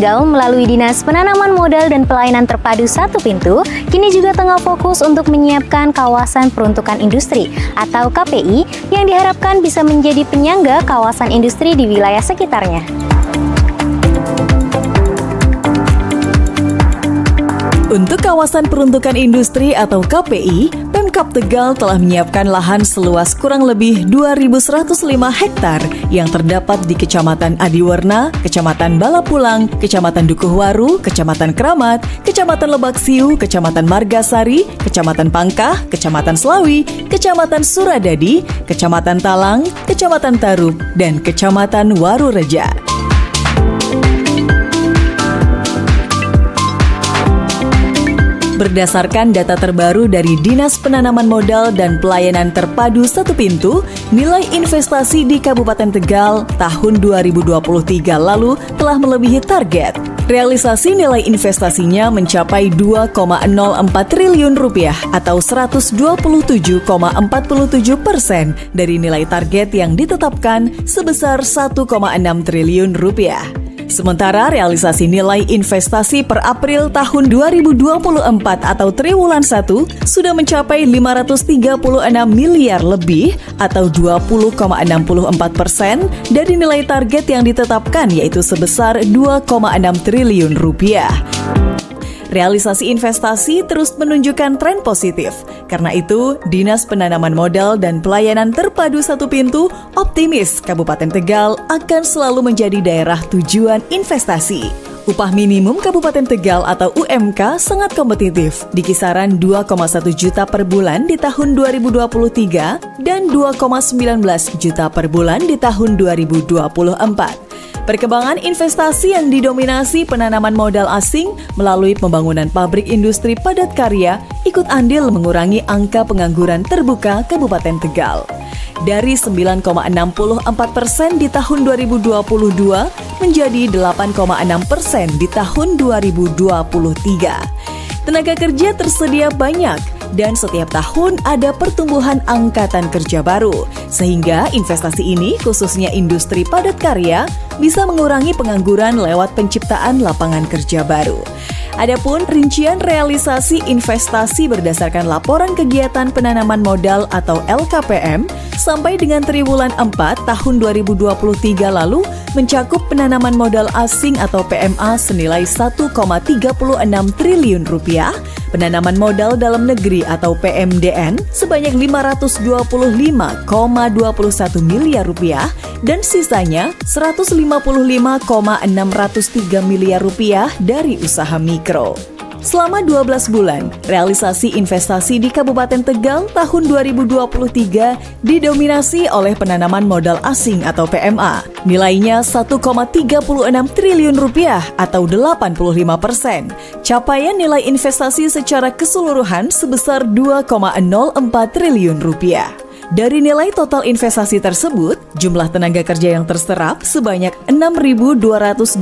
Tegal melalui Dinas Penanaman Modal dan Pelayanan Terpadu Satu Pintu kini juga tengah fokus untuk menyiapkan kawasan peruntukan industri atau KPI yang diharapkan bisa menjadi penyangga kawasan industri di wilayah sekitarnya. Untuk kawasan peruntukan industri atau KPI, Pemkab Tegal telah menyiapkan lahan seluas kurang lebih 2.105 hektar yang terdapat di Kecamatan Adiwarna, Kecamatan Balapulang, Kecamatan Dukuhwaru, Kecamatan Kramat, Kecamatan Lebak Siu, Kecamatan Margasari, Kecamatan Pangkah, Kecamatan Slawi, Kecamatan Suradadi, Kecamatan Talang, Kecamatan Tarup, dan Kecamatan Warureja. Berdasarkan data terbaru dari Dinas Penanaman Modal dan Pelayanan Terpadu Satu Pintu, nilai investasi di Kabupaten Tegal tahun 2023 lalu telah melebihi target. Realisasi nilai investasinya mencapai 2,04 triliun rupiah atau 127,47% dari nilai target yang ditetapkan sebesar 1,6 triliun rupiah. Sementara realisasi nilai investasi per April tahun 2024 atau triwulan 1 sudah mencapai 536 miliar lebih atau 20,64% dari nilai target yang ditetapkan yaitu sebesar 2,6 triliun rupiah. Realisasi investasi terus menunjukkan tren positif. Karena itu, Dinas Penanaman Modal dan Pelayanan Terpadu Satu Pintu optimis Kabupaten Tegal akan selalu menjadi daerah tujuan investasi. Upah minimum Kabupaten Tegal atau UMK sangat kompetitif di kisaran 2,1 juta per bulan di tahun 2023 dan 2,19 juta per bulan di tahun 2024. Perkembangan investasi yang didominasi penanaman modal asing melalui pembangunan pabrik industri padat karya ikut andil mengurangi angka pengangguran terbuka Kabupaten Tegal. Dari 9,64% di tahun 2022 menjadi 8,6% di tahun 2023. Tenaga kerja tersedia banyak dan setiap tahun ada pertumbuhan angkatan kerja baru, sehingga investasi ini khususnya industri padat karya bisa mengurangi pengangguran lewat penciptaan lapangan kerja baru. Adapun rincian realisasi investasi berdasarkan laporan kegiatan penanaman modal atau LKPM sampai dengan triwulan 4 tahun 2023 lalu mencakup penanaman modal asing atau PMA senilai 1,36 triliun rupiah, penanaman modal dalam negeri atau PMDN sebanyak 525,21 miliar rupiah dan sisanya 155,603 miliar rupiah dari usaha mikro. Selama 12 bulan, realisasi investasi di Kabupaten Tegal tahun 2023 didominasi oleh penanaman modal asing atau PMA. Nilainya 1,36 triliun rupiah atau 85%. Capaian nilai investasi secara keseluruhan sebesar 2,04 triliun rupiah. Dari nilai total investasi tersebut, jumlah tenaga kerja yang terserap sebanyak 6.289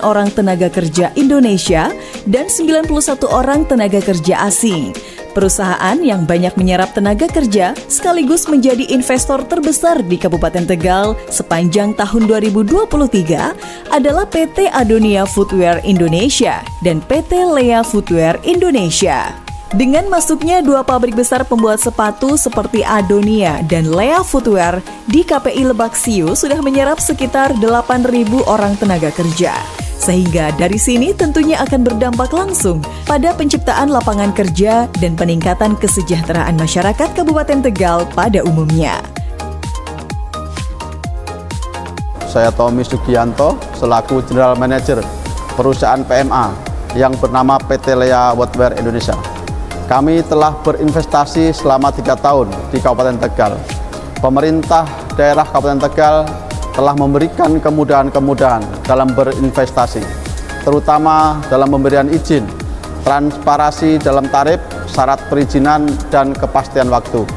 orang tenaga kerja Indonesia dan 91 orang tenaga kerja asing. Perusahaan yang banyak menyerap tenaga kerja sekaligus menjadi investor terbesar di Kabupaten Tegal sepanjang tahun 2023 adalah PT Adonia Footwear Indonesia dan PT Lea Footwear Indonesia. Dengan masuknya dua pabrik besar pembuat sepatu seperti Adonia dan Lea Footwear di KPI Lebak Siu sudah menyerap sekitar 8.000 orang tenaga kerja. Sehingga dari sini tentunya akan berdampak langsung pada penciptaan lapangan kerja dan peningkatan kesejahteraan masyarakat Kabupaten Tegal pada umumnya. Saya Tommy Sugianto selaku General Manager perusahaan PMA yang bernama PT Lea Footwear Indonesia. Kami telah berinvestasi selama 3 tahun di Kabupaten Tegal. Pemerintah daerah Kabupaten Tegal telah memberikan kemudahan-kemudahan dalam berinvestasi, terutama dalam pemberian izin, transparansi dalam tarif, syarat perizinan, dan kepastian waktu.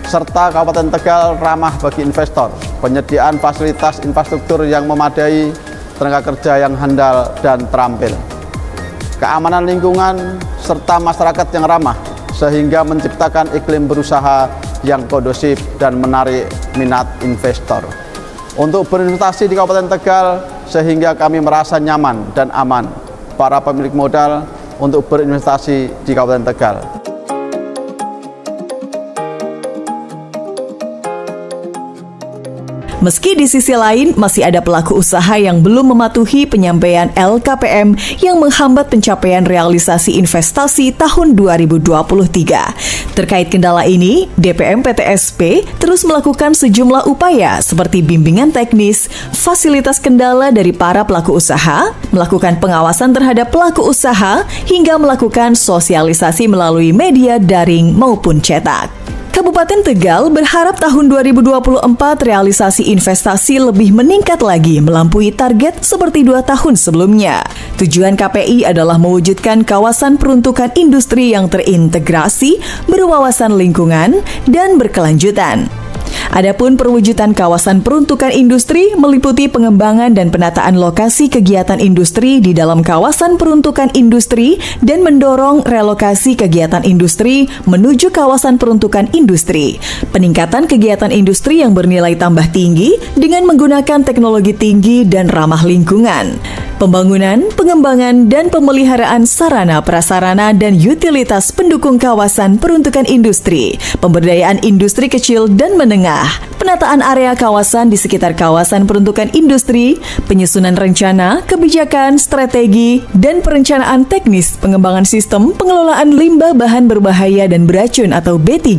Serta Kabupaten Tegal ramah bagi investor, penyediaan fasilitas infrastruktur yang memadai, tenaga kerja yang handal dan terampil, keamanan lingkungan, serta masyarakat yang ramah, sehingga menciptakan iklim berusaha yang kondusif dan menarik minat investor. Untuk berinvestasi di Kabupaten Tegal, sehingga kami merasa nyaman dan aman para pemilik modal untuk berinvestasi di Kabupaten Tegal. Meski di sisi lain masih ada pelaku usaha yang belum mematuhi penyampaian LKPM yang menghambat pencapaian realisasi investasi tahun 2023. Terkait kendala ini, DPM PTSP terus melakukan sejumlah upaya seperti bimbingan teknis, fasilitas kendala dari para pelaku usaha, melakukan pengawasan terhadap pelaku usaha, hingga melakukan sosialisasi melalui media daring maupun cetak. Kabupaten Tegal berharap tahun 2024 realisasi investasi lebih meningkat lagi melampaui target seperti 2 tahun sebelumnya. Tujuan KPI adalah mewujudkan kawasan peruntukan industri yang terintegrasi, berwawasan lingkungan, dan berkelanjutan. Adapun perwujudan kawasan peruntukan industri meliputi pengembangan dan penataan lokasi kegiatan industri di dalam kawasan peruntukan industri dan mendorong relokasi kegiatan industri menuju kawasan peruntukan industri. Peningkatan kegiatan industri yang bernilai tambah tinggi dengan menggunakan teknologi tinggi dan ramah lingkungan. Pembangunan, pengembangan, dan pemeliharaan sarana, prasarana, dan utilitas pendukung kawasan peruntukan industri, pemberdayaan industri kecil dan menengah, penataan area kawasan di sekitar kawasan peruntukan industri, penyusunan rencana, kebijakan, strategi, dan perencanaan teknis pengembangan sistem pengelolaan limbah bahan berbahaya dan beracun atau B3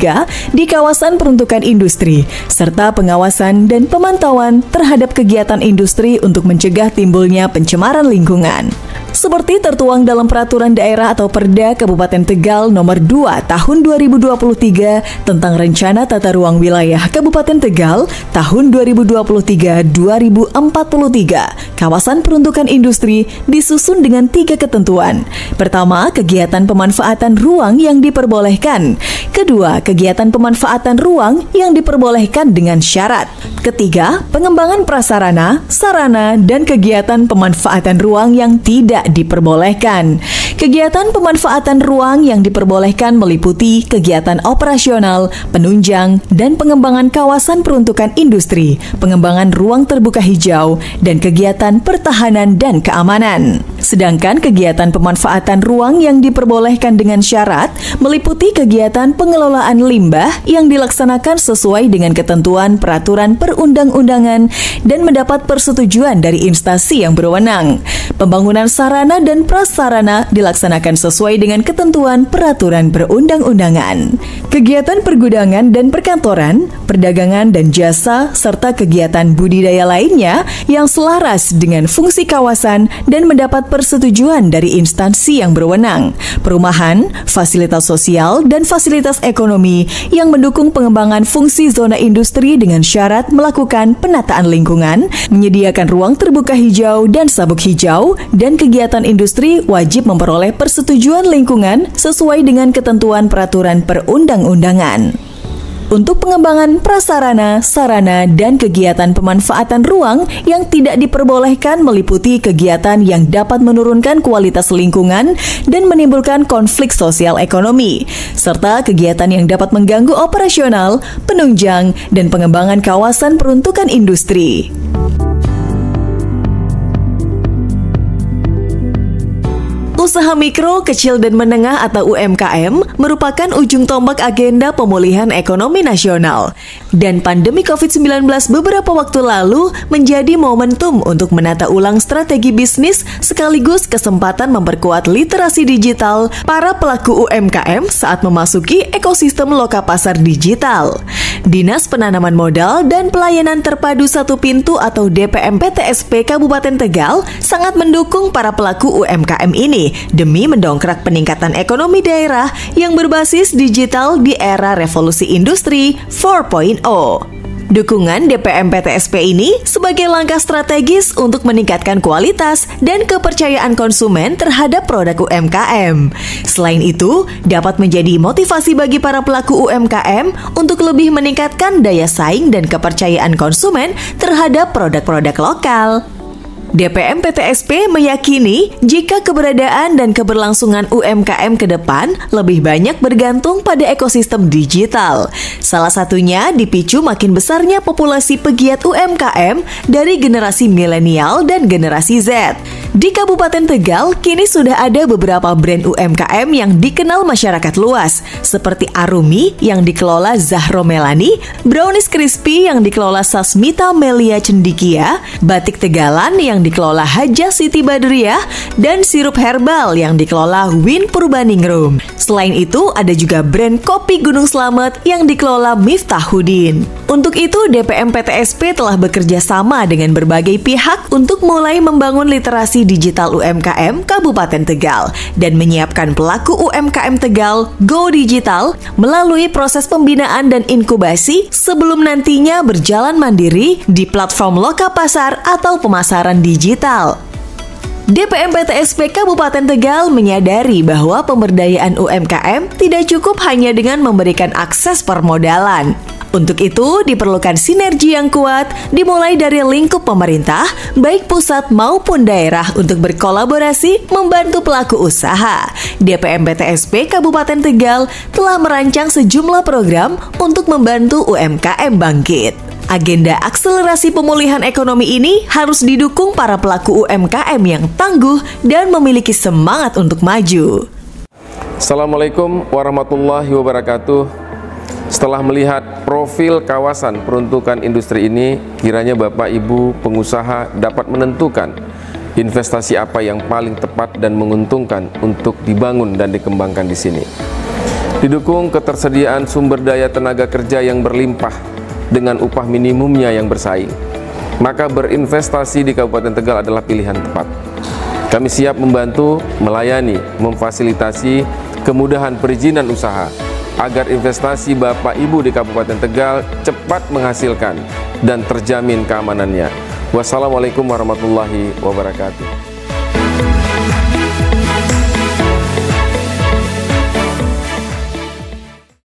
di kawasan peruntukan industri, serta pengawasan dan pemantauan terhadap kegiatan industri untuk mencegah timbulnya pencemaran lingkungan. Seperti tertuang dalam Peraturan Daerah atau Perda Kabupaten Tegal Nomor 2 Tahun 2023 tentang Rencana Tata Ruang Wilayah Kabupaten Tegal tahun 2023-2043, kawasan peruntukan industri disusun dengan 3 ketentuan. Pertama, kegiatan pemanfaatan ruang yang diperbolehkan. Kedua, kegiatan pemanfaatan ruang yang diperbolehkan dengan syarat. Ketiga, pengembangan prasarana, sarana, dan kegiatan pemanfaatan ruang yang tidak diperbolehkan. Kegiatan pemanfaatan ruang yang diperbolehkan meliputi kegiatan operasional, penunjang, dan pengembangan kawasan peruntukan industri, pengembangan ruang terbuka hijau, dan kegiatan pertahanan dan keamanan. Sedangkan kegiatan pemanfaatan ruang yang diperbolehkan dengan syarat meliputi kegiatan pengelolaan limbah yang dilaksanakan sesuai dengan ketentuan peraturan perundang-undangan dan mendapat persetujuan dari instansi yang berwenang. Pembangunan sarana dan prasarana dilaksanakan sesuai dengan ketentuan peraturan perundang-undangan. Kegiatan pergudangan dan perkantoran, perdagangan dan jasa, serta kegiatan budidaya lainnya yang selaras dengan fungsi kawasan dan mendapat persetujuan dari instansi yang berwenang. Perumahan, fasilitas sosial, dan fasilitas ekonomi yang mendukung pengembangan fungsi zona industri dengan syarat melakukan penataan lingkungan, menyediakan ruang terbuka hijau dan sabuk hijau, dan kegiatan industri wajib memperoleh persetujuan lingkungan sesuai dengan ketentuan peraturan perundang-undangan. Untuk pengembangan prasarana, sarana, dan kegiatan pemanfaatan ruang yang tidak diperbolehkan meliputi kegiatan yang dapat menurunkan kualitas lingkungan dan menimbulkan konflik sosial ekonomi, serta kegiatan yang dapat mengganggu operasional, penunjang, dan pengembangan kawasan peruntukan industri. Usaha mikro, kecil, dan menengah atau UMKM merupakan ujung tombak agenda pemulihan ekonomi nasional. Dan pandemi COVID-19 beberapa waktu lalu menjadi momentum untuk menata ulang strategi bisnis sekaligus kesempatan memperkuat literasi digital para pelaku UMKM saat memasuki ekosistem loka pasar digital. Dinas Penanaman Modal dan Pelayanan Terpadu Satu Pintu atau DPM PTSP Kabupaten Tegal sangat mendukung para pelaku UMKM ini demi mendongkrak peningkatan ekonomi daerah yang berbasis digital di era revolusi industri 4.0. Dukungan DPM PTSP ini sebagai langkah strategis untuk meningkatkan kualitas dan kepercayaan konsumen terhadap produk UMKM. Selain itu, dapat menjadi motivasi bagi para pelaku UMKM untuk lebih meningkatkan daya saing dan kepercayaan konsumen terhadap produk-produk lokal. DPM PTSP meyakini jika keberadaan dan keberlangsungan UMKM ke depan lebih banyak bergantung pada ekosistem digital. Salah satunya dipicu makin besarnya populasi pegiat UMKM dari generasi milenial dan generasi Z. Di Kabupaten Tegal, kini sudah ada beberapa brand UMKM yang dikenal masyarakat luas, seperti Arumi yang dikelola Zahro Melani, Brownies Crispy yang dikelola Sasmita Melia Cendikia, Batik Tegalan yang dikelola Haja Siti Badriah, dan sirup herbal yang dikelola Win Purbaningrum. Selain itu, ada juga brand kopi Gunung Slamet yang dikelola Miftahudin. Untuk itu, DPM PTSP telah bekerja sama dengan berbagai pihak untuk mulai membangun literasi digital UMKM Kabupaten Tegal dan menyiapkan pelaku UMKM Tegal Go Digital melalui proses pembinaan dan inkubasi sebelum nantinya berjalan mandiri di platform loka pasar atau pemasaran digital. DPM PTSP Kabupaten Tegal menyadari bahwa pemberdayaan UMKM tidak cukup hanya dengan memberikan akses permodalan. Untuk itu, diperlukan sinergi yang kuat, dimulai dari lingkup pemerintah, baik pusat maupun daerah untuk berkolaborasi membantu pelaku usaha. DPM PTSP Kabupaten Tegal telah merancang sejumlah program untuk membantu UMKM bangkit. Agenda akselerasi pemulihan ekonomi ini harus didukung para pelaku UMKM yang tangguh dan memiliki semangat untuk maju. Assalamualaikum warahmatullahi wabarakatuh. Setelah melihat profil kawasan peruntukan industri ini, kiranya Bapak Ibu pengusaha dapat menentukan investasi apa yang paling tepat dan menguntungkan untuk dibangun dan dikembangkan di sini. Didukung ketersediaan sumber daya tenaga kerja yang berlimpah dengan upah minimumnya yang bersaing, maka berinvestasi di Kabupaten Tegal adalah pilihan tepat. Kami siap membantu, melayani, memfasilitasi kemudahan perizinan usaha agar investasi Bapak Ibu di Kabupaten Tegal cepat menghasilkan dan terjamin keamanannya. Wassalamualaikum warahmatullahi wabarakatuh.